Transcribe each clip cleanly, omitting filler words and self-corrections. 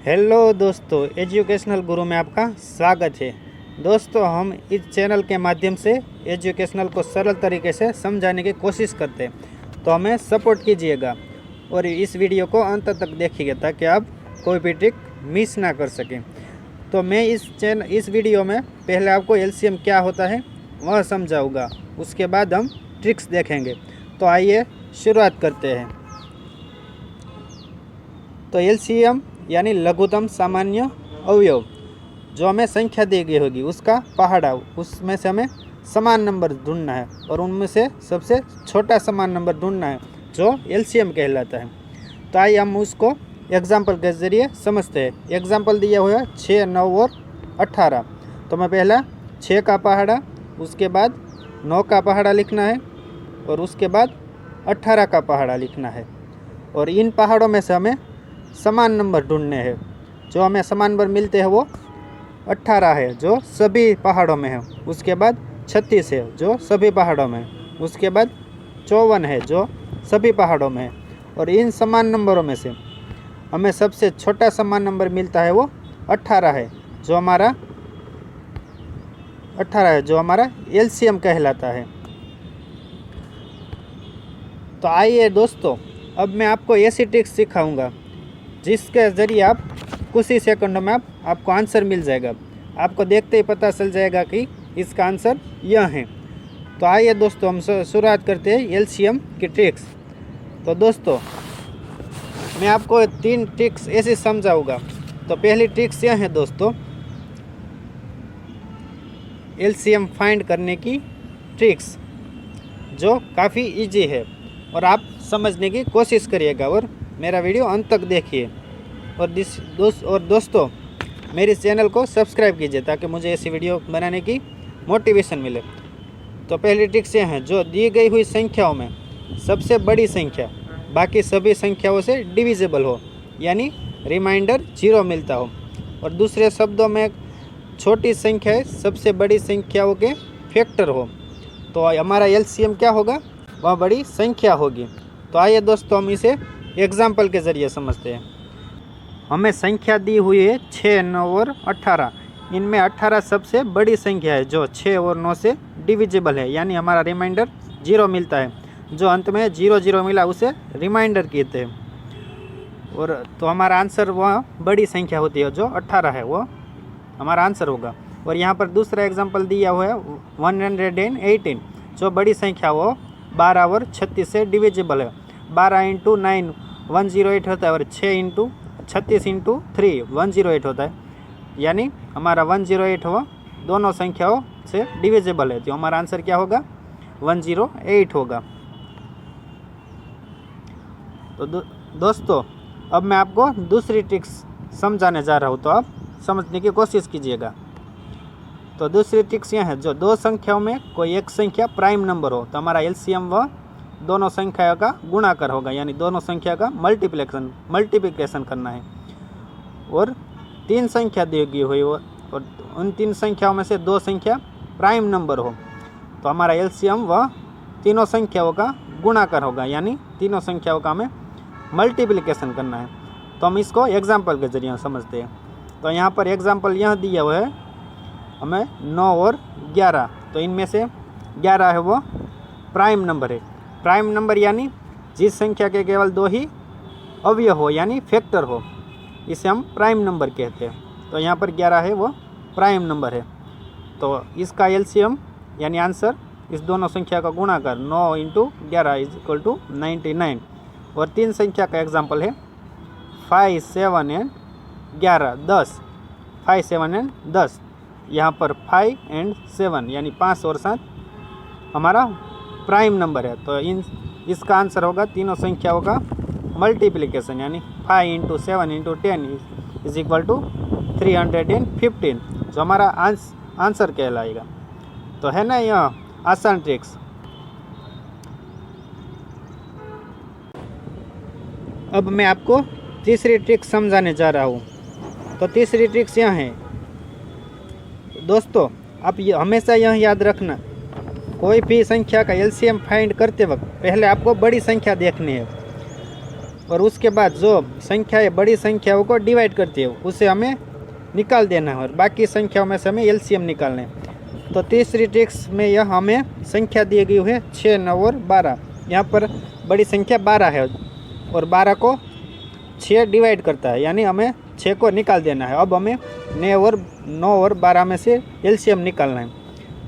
Hello दोस्तों, educational गुरु में आपका स्वागत है। दोस्तों, हम इस चैनल के माध्यम से एजुकेशनल को सरल तरीके से समझाने की कोशिश करते हैं, तो हमें सपोर्ट कीजिएगा और इस वीडियो को अंत तक देखिएगा ताकि आप कोई भी ट्रिक मिस ना कर सकें। तो मैं इस वीडियो में पहले आपको एलसीएम क्या होता है वह समझाऊँगा, उसके बाद हम ट्रिक्स देखेंगे। तो आइए शुरुआत करते हैं। तो एलसीएम यानी लघुत्तम सामान्य अवयव, जो हमें संख्या दी गई होगी उसका पहाड़ा, उसमें से हमें समान नंबर ढूंढना है और उनमें से सबसे छोटा समान नंबर ढूंढना है जो एलसीएम कहलाता है। तो आइए हम उसको एग्जाम्पल के ज़रिए समझते हैं। एग्जाम्पल दिया हुआ है 6, 9 और 18। तो मैं पहला 6 का पहाड़ा, उसके बाद 9 का पहाड़ा लिखना है और उसके बाद 18 का पहाड़ा लिखना है। और इन पहाड़ों में से हमें समान नंबर ढूंढने हैं। जो हमें समान नंबर मिलते हैं वो 18 है जो सभी पहाड़ों में है, उसके बाद 36 है जो सभी पहाड़ों में है, उसके बाद 54 है जो सभी पहाड़ों में है। और इन समान नंबरों में से हमें सबसे छोटा समान नंबर मिलता है वो 18 है जो हमारा एलसीएम कहलाता है। तो आइए दोस्तों, अब मैं आपको ऐसी ट्रिक्स सिखाऊंगा जिसके ज़रिए आप कुछ ही सेकंडों में आपको आंसर मिल जाएगा। आपको देखते ही पता चल जाएगा कि इसका आंसर यह है। तो आइए दोस्तों, हम शुरुआत करते हैं एलसीएम की ट्रिक्स। तो दोस्तों, मैं आपको 3 ट्रिक्स ऐसे समझाऊंगा। तो पहली ट्रिक्स यह है दोस्तों, एलसीएम फाइंड करने की ट्रिक्स, जो काफ़ी इजी है और आप समझने की कोशिश करिएगा और मेरा वीडियो अंत तक देखिए। और दोस्तों, मेरे चैनल को सब्सक्राइब कीजिए ताकि मुझे ऐसी वीडियो बनाने की मोटिवेशन मिले। तो पहली ट्रिक्स यह है, जो दी गई हुई संख्याओं में सबसे बड़ी संख्या बाकी सभी संख्याओं से डिविजिबल हो, यानी रिमाइंडर 0 मिलता हो। और दूसरे शब्दों में छोटी संख्याएं सबसे बड़ी संख्याओं के फैक्टर हो, तो हमारा एलसीएम क्या होगा, वह बड़ी संख्या होगी। तो आइए दोस्तों, हम इसे एग्जाम्पल के ज़रिए समझते हैं। हमें संख्या दी हुई है 6, 9 और 18। इनमें 18 सबसे बड़ी संख्या है जो 6 और 9 से डिविजिबल है, यानी हमारा रिमाइंडर 0 मिलता है। जो अंत में 0 0 मिला उसे रिमाइंडर कहते हैं। और तो हमारा आंसर वह बड़ी संख्या होती है जो 18 है, वो हमारा आंसर होगा। और यहाँ पर दूसरा एग्जाम्पल दिया हुआ है 118, जो बड़ी संख्या वो 12 और 36 से डिविजिबल है। 12 × 9 108 होता है और 36 × 3 108 होता है, यानी हमारा 108 वो दोनों संख्याओं से डिविजिबल है। तो हमारा आंसर क्या होगा, 108 होगा। तो दोस्तों, अब मैं आपको दूसरी ट्रिक्स समझाने जा रहा हूँ, तो आप समझने की कोशिश कीजिएगा। तो दूसरी ट्रिक्स यह है, जो दो संख्याओं में कोई एक संख्या प्राइम नंबर हो, तो हमारा एलसीएम वह दोनों संख्याओं का गुणाकर होगा, यानी दोनों संख्या का मल्टीप्लिकेशन करना है। और 3 संख्या दी गई हुई हो और उन 3 संख्याओं में से 2 संख्या प्राइम नंबर हो, तो हमारा एलसीएम वह तीनों संख्याओं का गुणाकर होगा, यानी तीनों संख्याओं का हमें मल्टीप्लिकेशन करना है। तो हम इसको एग्जाम्पल के जरिए समझते हैं। तो यहाँ पर एग्जाम्पल यह दिया हुआ है हमें 9 और 11। तो इनमें से 11 है वो प्राइम नंबर है। प्राइम नंबर यानी जिस संख्या के केवल 2 ही अवयव हो, यानी फैक्टर हो, इसे हम प्राइम नंबर कहते हैं। तो यहाँ पर 11 है वो प्राइम नंबर है। तो इसका एलसीएम यानी आंसर, इस दोनों संख्या का गुणाकर 9 × 11 = 99। और 3 संख्या का एग्जाम्पल है 5, 7 और 11, 10। 5, 7 और 10। यहाँ पर 5 और 7 यानी 5 और 7 हमारा प्राइम नंबर है। तो इसका आंसर होगा तीनों संख्याओं का मल्टीप्लिकेशन, यानी 5 × 7 × 10 = 315, जो हमारा आंसर कहलाएगा। तो है ना यह आसान ट्रिक्स। अब मैं आपको तीसरी ट्रिक समझाने जा रहा हूँ। तो तीसरी ट्रिक्स यह है दोस्तों, आप हमेशा यह याद रखना, कोई भी संख्या का एलसीएम फाइंड करते वक्त पहले आपको बड़ी संख्या देखनी है। और उसके बाद जो संख्याएं बड़ी संख्याओं को डिवाइड करती है उसे हमें निकाल देना है और बाकी संख्याओं में से हमें एलसीएम निकालना है। तो तीसरी ट्रिक्स में यह हमें संख्या दी गई है 6, 9 और 12। यहाँ पर बड़ी संख्या 12 है और 12 को 6 डिवाइड करता है, यानी हमें 6 को निकाल देना है। अब हमें 9 और 12 में से एलसीएम निकालना है।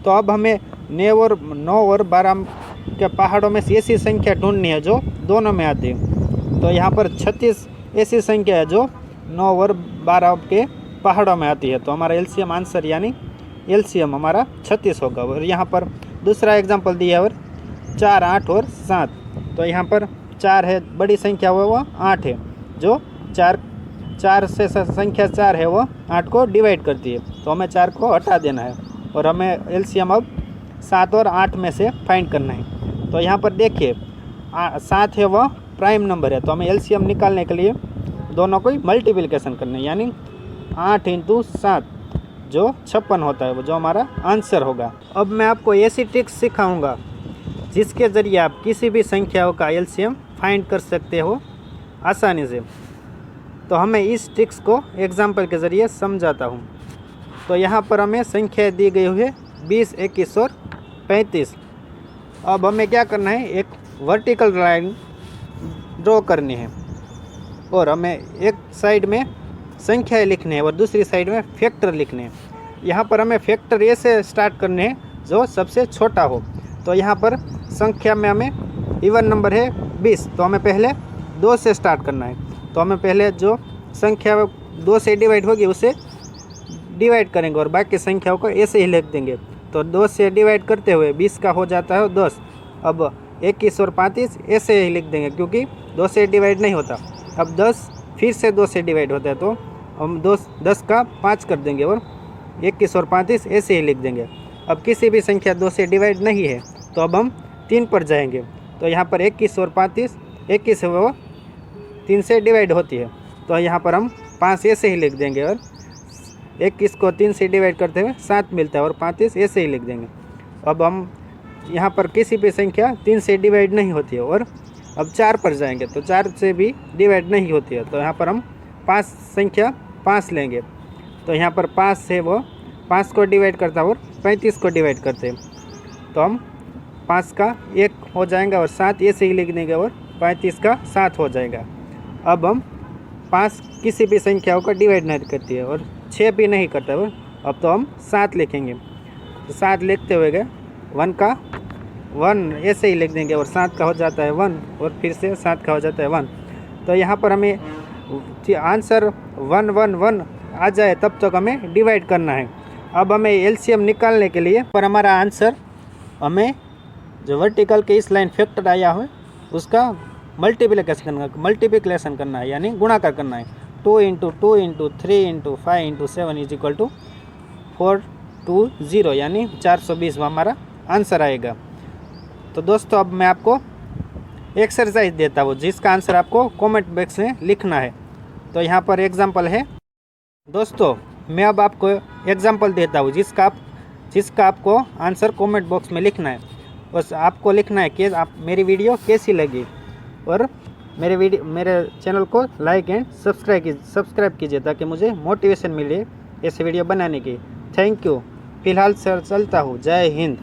तो अब हमें 9 और 12 के पहाड़ों में से ऐसी संख्या ढूंढनी है जो दोनों में आती है। तो यहाँ पर 36 ऐसी संख्या है जो 9 और 12 के पहाड़ों में आती है। तो हमारा एलसीएम आंसर यानी एलसीएम हमारा 36 होगा। और यहाँ पर दूसरा एग्जांपल दिया है और 4, 8 और 7। तो यहाँ पर 4 है, बड़ी संख्या वो 8 है, जो 4 से संख्या 4 है वो 8 को डिवाइड करती है। तो हमें 4 को हटा देना है और हमें एलसीएम अब 7 और 8 में से फाइंड करना है। तो यहाँ पर देखिए 7 है वह प्राइम नंबर है, तो हमें एलसीएम निकालने के लिए दोनों को मल्टीप्लिकेशन करना है, यानी 8 × 7 जो 56 होता है, वो जो हमारा आंसर होगा। अब मैं आपको ऐसी ट्रिक्स सिखाऊंगा जिसके ज़रिए आप किसी भी संख्याओं का एलसीएम फाइंड कर सकते हो आसानी से। तो हमें इस ट्रिक्स को एग्जाम्पल के ज़रिए समझाता हूँ। तो यहाँ पर हमें संख्या दी गई हुई है 20, 21 और 35। अब हमें क्या करना है, एक वर्टिकल लाइन ड्रॉ करनी है और हमें एक साइड में संख्याएं लिखनी है और दूसरी साइड में फैक्टर लिखने हैं। यहाँ पर हमें फैक्टर ऐसे स्टार्ट करने हैं जो सबसे छोटा हो। तो यहाँ पर संख्या में हमें इवन नंबर है 20, तो हमें पहले 2 से स्टार्ट करना है। तो हमें पहले जो संख्या 2 से डिवाइड होगी उसे डिवाइड करेंगे और बाकी संख्याओं को ऐसे ही लिख देंगे। तो 2 से डिवाइड करते हुए 20 का हो जाता है 10। अब 21 और 35 ऐसे ही लिख देंगे क्योंकि 2 से डिवाइड नहीं होता। अब 10 फिर से 2 से डिवाइड होता है, तो हम 10 का 5 कर देंगे और 21 और 35 ऐसे ही लिख देंगे। अब किसी भी संख्या 2 से डिवाइड नहीं है तो अब हम 3 पर जाएंगे। तो यहाँ पर 21 और 35, 21 है वो 3 से डिवाइड होती है, तो यहाँ पर हम 5 ऐसे ही लिख देंगे और 21 को 3 से डिवाइड करते हुए 7 मिलता है और 35 ऐसे ही लिख देंगे। अब हम यहाँ पर किसी भी संख्या 3 से डिवाइड नहीं होती है और अब 4 पर जाएंगे तो 4 से भी डिवाइड नहीं होती है, तो यहाँ पर हम 5 संख्या 5 लेंगे। तो यहाँ पर 5 से वो 5 को डिवाइड करता है और 35 को डिवाइड करते हैं, तो हम 5 का 1 हो जाएगा और 7 ऐसे ही लिख देंगे और 35 का 7 हो जाएगा। अब हम 5 किसी भी संख्याओं का डिवाइड नहीं करती है और 6 भी नहीं करता है, अब तो हम 7 लिखेंगे। तो 7 लिखते हुए गए 1 का 1 ऐसे ही लिख देंगे और 7 का हो जाता है 1 और फिर से 7 का हो जाता है 1। तो यहाँ पर हमें आंसर 1 1 1 आ जाए तब तक हमें डिवाइड करना है। अब हमें एलसीएम निकालने के लिए पर हमारा आंसर हमें जो वर्टिकल के इस लाइन फैक्टर आया है उसका मल्टीप्लिकेशन करना है, यानी गुणाकार करना है। 2 × 2 × 3 × 5 × 7 = 420, यानी 420 हमारा आंसर आएगा। तो दोस्तों अब मैं आपको एक्सरसाइज देता हूँ जिसका आंसर आपको कमेंट बॉक्स में लिखना है। तो यहाँ पर एग्जांपल है दोस्तों, मैं अब आपको एग्जांपल देता हूँ जिसका आपको आंसर कमेंट बॉक्स में लिखना है। बस आपको लिखना है कि आप मेरी वीडियो कैसी लगी और मेरे चैनल को लाइक एंड सब्सक्राइब कीजिए ताकि मुझे मोटिवेशन मिले ऐसे वीडियो बनाने की। Thank you. फिलहाल सर चलता हूँ। जय हिंद।